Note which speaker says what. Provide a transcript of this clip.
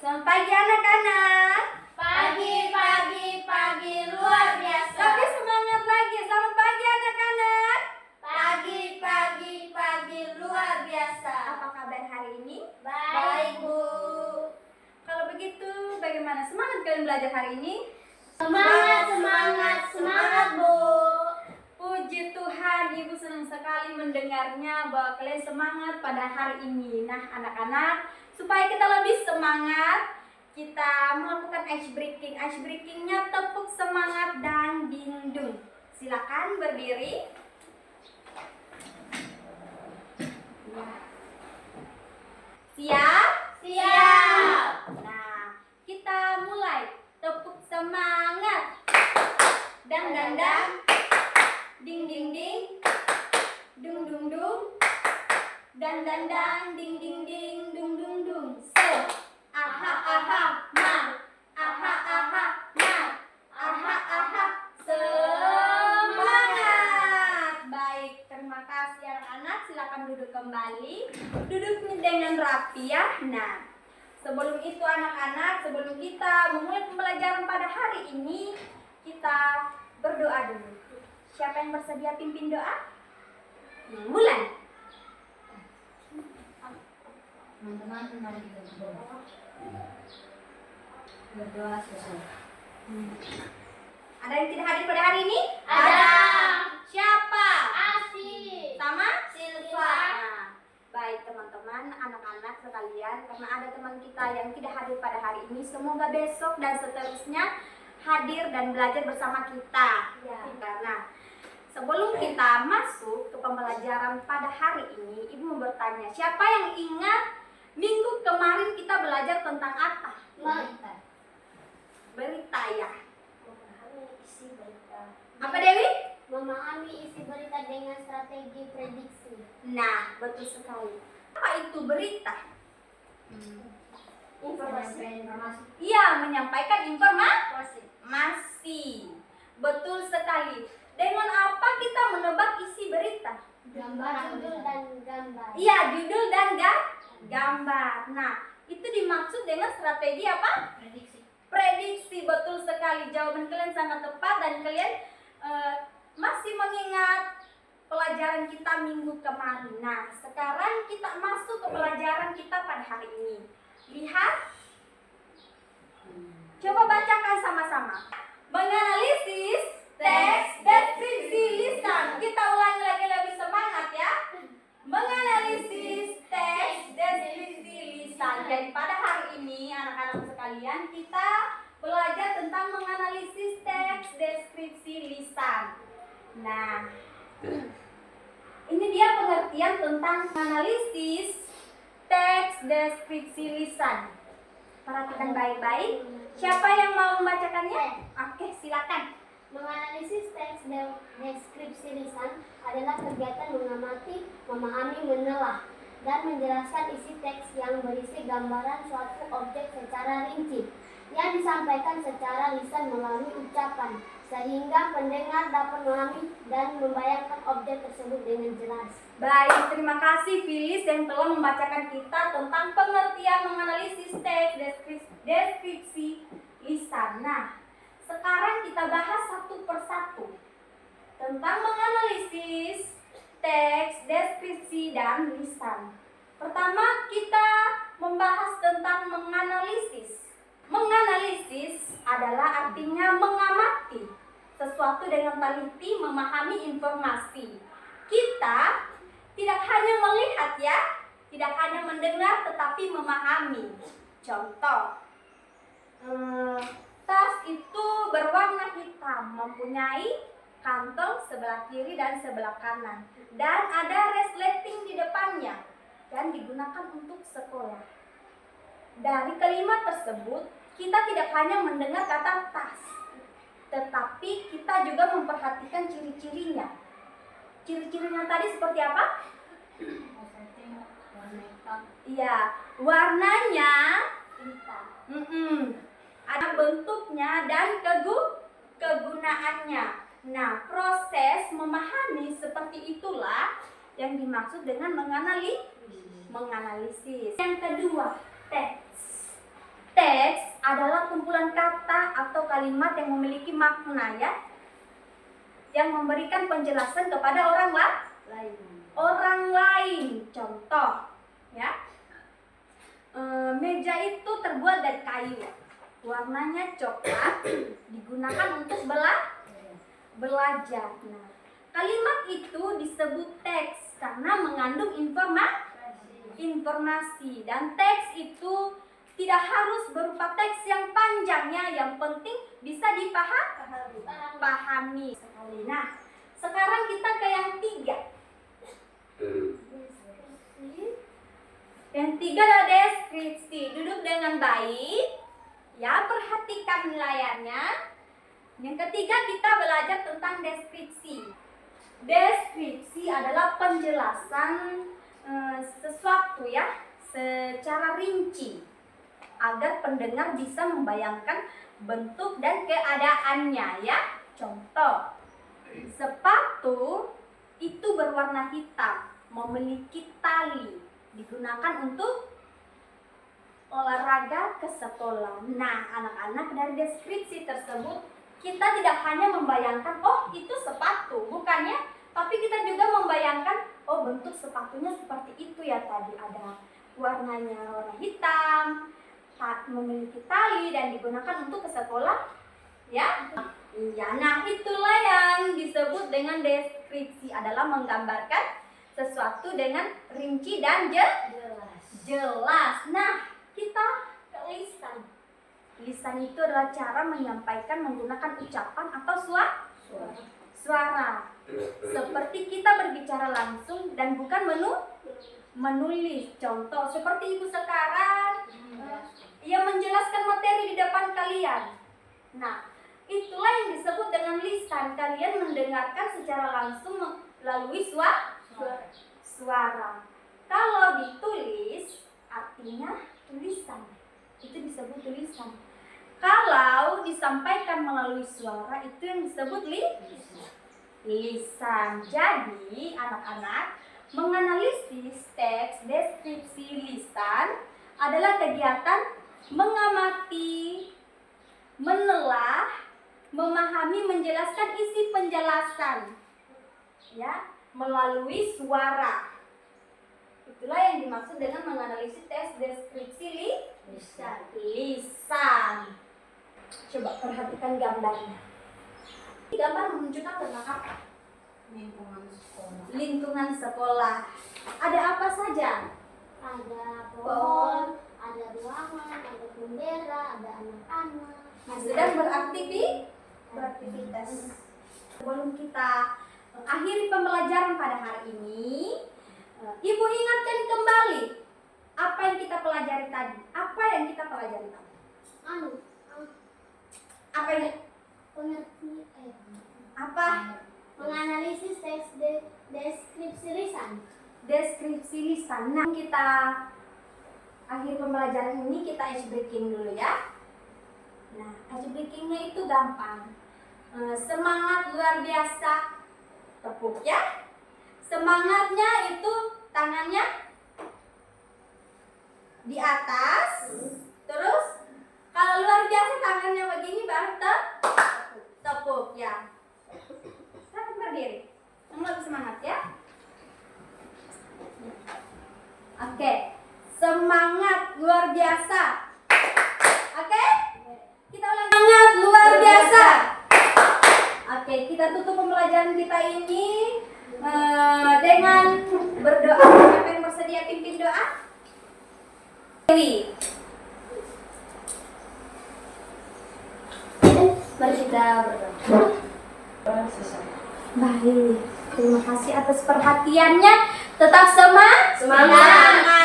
Speaker 1: Selamat pagi anak-anak.
Speaker 2: Pagi luar biasa.
Speaker 1: Lebih semangat lagi. Selamat pagi anak-anak.
Speaker 2: Pagi luar biasa.
Speaker 1: Apa kabar hari ini?
Speaker 2: Baik, Bu.
Speaker 1: Kalau begitu, bagaimana semangat kalian belajar hari ini?
Speaker 2: Semangat, Bu.
Speaker 1: Puji Tuhan, Ibu senang sekali mendengarnya bahwa kalian semangat pada hari ini. Nah, anak-anak, supaya kita lebih semangat, kita melakukan ice breaking. Ice breakingnya tepuk semangat dan dingdung. Silakan berdiri. Siap?
Speaker 2: Siap.
Speaker 1: Nah, kita mulai. Tepuk semangat. Dang dang dang. Ding ding ding. Dung dung dung. Dan dan dan ding ding ding dung dung dung. Aha aha ma. Aha aha ma. Aha aha semangat. Baik, terima kasih anak-anak. Silakan duduk kembali. Duduknya dengan rapi ya. Nah, sebelum itu anak-anak, sebelum kita memulai pembelajaran pada hari ini, kita berdoa dulu. Siapa yang bersedia pimpin doa? Mulai.
Speaker 2: Teman-teman, mari kita berdoa. Berdoa sesuai.
Speaker 1: Ada yang tidak hadir pada hari ini?
Speaker 2: Ada.
Speaker 1: Siapa?
Speaker 2: Asih.
Speaker 1: Sama?
Speaker 2: Silva.
Speaker 1: Nah, baik teman-teman, anak-anak sekalian, karena ada teman kita yang tidak hadir pada hari ini, semoga besok dan seterusnya hadir dan belajar bersama kita.
Speaker 2: Ya.
Speaker 1: Nah, sebelum kita masuk ke pembelajaran pada hari ini, Ibu mau bertanya, siapa yang ingat minggu kemarin kita belajar tentang apa? Berita ya.
Speaker 2: Memahami isi berita.
Speaker 1: Apa Dewi?
Speaker 2: Memahami isi berita dengan strategi prediksi.
Speaker 1: Nah, betul sekali. Apa itu berita?
Speaker 2: Informasi.
Speaker 1: Iya, menyampaikan informasi. Betul sekali. Dengan apa kita menebak isi berita?
Speaker 2: Judul dan gambar.
Speaker 1: Iya, judul dan gambar. Nah, itu dimaksud dengan strategi apa? Prediksi. Betul sekali. Jawaban kalian sangat tepat dan kalian masih mengingat pelajaran kita minggu kemarin. Nah, sekarang kita masuk ke pelajaran kita pada hari ini. Lihat. Coba bacakan sama-sama. Menganalisis teks deskripsi lisan. Kita ulangi lagi lebih semangat ya. Menganalisis teks deskripsi lisan. Jadi pada hari ini anak-anak sekalian kita belajar tentang menganalisis teks deskripsi lisan. Nah, ini dia pengertian tentang menganalisis teks deskripsi lisan. Perhatikan baik-baik. Siapa yang mau membacakannya? Oke, silakan.
Speaker 2: Menganalisis teks deskripsi lisan adalah kegiatan mengamati, memahami, menelah, dan menjelaskan isi teks yang berisi gambaran suatu objek secara rinci yang disampaikan secara lisan melalui ucapan, sehingga pendengar dapat memahami dan membayangkan objek tersebut dengan jelas.
Speaker 1: Baik, terima kasih Filis yang telah membacakan kita tentang pengertian menganalisis teks deskripsi lisan. Nah, sekarang kita bahas satu persatu tentang menganalisis teks deskripsi dan lisan. Pertama, kita membahas tentang menganalisis. Menganalisis adalah artinya mengamati sesuatu dengan teliti, memahami informasi. Kita tidak hanya melihat ya, tidak hanya mendengar tetapi memahami. Contoh, tas itu berwarna hitam, mempunyai kantong sebelah kiri dan sebelah kanan, dan ada resleting di depannya dan digunakan untuk sekolah. Dari kalimat tersebut, kita tidak hanya mendengar kata tas, tetapi kita juga memperhatikan ciri-cirinya. Ciri-cirinya tadi seperti apa? Iya, warnanya
Speaker 2: Hitam.
Speaker 1: ada bentuknya dan kegunaannya. Nah, proses memahami seperti itulah yang dimaksud dengan menganalisis. Yang kedua, teks. adalah kumpulan kata atau kalimat yang memiliki makna ya, yang memberikan penjelasan kepada orang lain. Contoh ya, meja itu terbuat dari kayu, warnanya coklat, digunakan untuk belajar. Nah, kalimat itu disebut teks karena mengandung informasi, dan teks itu tidak harus berupa teks yang panjangnya, yang penting bisa dipahami sekali. Nah, sekarang kita ke yang 3. Yang 3 adalah deskripsi. Duduk dengan baik ya, perhatikan layarnya. Yang ketiga kita belajar tentang deskripsi. Deskripsi adalah penjelasan sesuatu ya secara rinci agar pendengar bisa membayangkan bentuk dan keadaannya ya. Contoh, sepatu itu berwarna hitam, memiliki tali, digunakan untuk olahraga ke sekolah. Nah, anak-anak, dari deskripsi tersebut kita tidak hanya membayangkan oh itu sepatu, bukannya, tapi kita juga membayangkan oh bentuk sepatunya seperti itu ya, tadi ada warnanya warna hitam, memiliki tali dan digunakan untuk ke sekolah ya. Iya, nah itulah yang disebut dengan deskripsi, adalah menggambarkan sesuatu dengan rinci dan jelas. Nah, kita ke lisan. Lisan itu adalah cara menyampaikan menggunakan ucapan atau suara. Seperti kita berbicara langsung dan bukan menulis. Contoh seperti ibu sekarang, ia menjelaskan materi di depan kalian. Nah, itulah yang disebut dengan lisan. Kalian mendengarkan secara langsung melalui suara. Kalau ditulis, artinya tulisan. Itu disebut tulisan. Kalau disampaikan melalui suara, itu yang disebut lisan. Jadi, anak-anak, menganalisis teks deskripsi lisan adalah kegiatan mengamati, menelah, memahami, menjelaskan isi penjelasan ya melalui suara. Itulah yang dimaksud dengan menganalisis teks deskripsi lisan. Coba perhatikan gambarnya. Gambar menunjukkan tentang apa? Lingkungan sekolah. Ada apa saja?
Speaker 2: Ada pohon, ada ruangan, ada bendera, ada anak-anak.
Speaker 1: Sedang beraktivitas. Sebelum kita akhiri pembelajaran pada hari ini, Ibu ingatkan kembali apa yang kita pelajari tadi. Apa yang kita pelajari tadi? Apa ini? Apa?
Speaker 2: Menganalisis teks deskripsi lisan.
Speaker 1: Deskripsi lisan. Nah, kita akhir pembelajaran ini kita ice breaking dulu ya. Nah, ice breakingnya itu gampang. Semangat luar biasa. Tepuk ya. Semangatnya itu tangannya di atas. Terus kalau luar biasa tangannya begini baru tepuk ya. Silakan berdiri. Yang lebih semangat ya. Oke. Semangat luar biasa. Oke? Kita ulang. Semangat luar biasa. Oke, kita tutup pembelajaran kita ini dengan berdoa. Siapa yang bersedia pimpin doa? Dewi. Mari kita berdoa. Baik, terima kasih atas perhatiannya. Tetap semangat.